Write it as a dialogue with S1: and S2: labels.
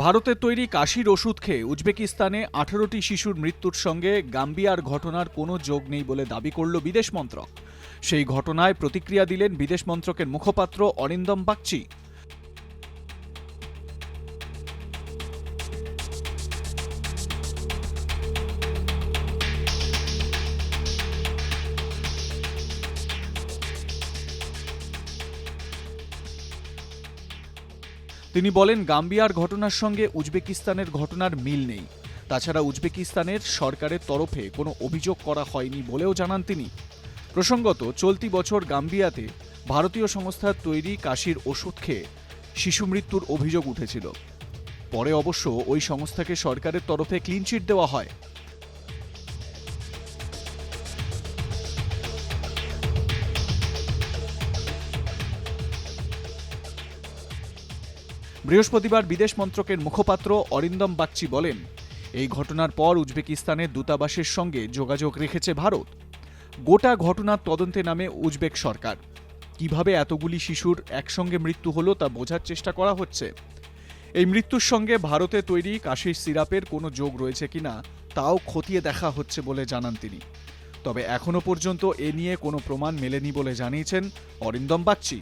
S1: ভারতের তৈরি কাশির ওষুধ খেয়ে উজবেকিস্তানে 18টি শিশুর মৃত্যুর সঙ্গে গাম্বিয়ার ঘটনার কোনো যোগ নেই বলে দাবি করল বিদেশ মন্ত্রক। সেই ঘটনায় প্রতিক্রিয়া দিলেন বিদেশ মন্ত্রকের মুখপাত্র অরিন্দম বাগচি। তিনি বলেন, গাম্বিয়ার ঘটনার সঙ্গে উজবেকিস্তানের ঘটনার মিল নেই। তাছাড়া উজবেকিস্তানের সরকারের তরফে কোনো অভিযোগ করা হয়নি বলেও জানান তিনি। প্রসঙ্গত, চলতি বছর গাম্বিয়াতে ভারতীয় সংস্থার তৈরি কাশির ওষুধ খেয়ে শিশু মৃত্যুর অভিযোগ উঠেছিল। পরে অবশ্য ওই সংস্থাকে সরকারের তরফে ক্লিনচিট দেওয়া হয়। বৃহস্পতিবার বিদেশ মন্ত্রকের মুখপাত্র অরিন্দম বাগচি বলেন, এই ঘটনার পর উজবেকিস্তানের দূতাবাসের সঙ্গে যোগাযোগ রেখেছে ভারত। গোটা ঘটনার তদন্তে নামে উজবেক সরকার। কিভাবে এতগুলি শিশুর একসঙ্গে মৃত্যু হলো তা বোঝার চেষ্টা করা হচ্ছে। এই মৃত্যুর সঙ্গে ভারতে তৈরি কাশির সিরাপের কোনো যোগ রয়েছে কিনা তাও খতিয়ে দেখা হচ্ছে বলে জানান তিনি। তবে এখনো পর্যন্ত এ নিয়ে কোনো প্রমাণ মেলেনি বলে জানিয়েছেন অরিন্দম বাগচি।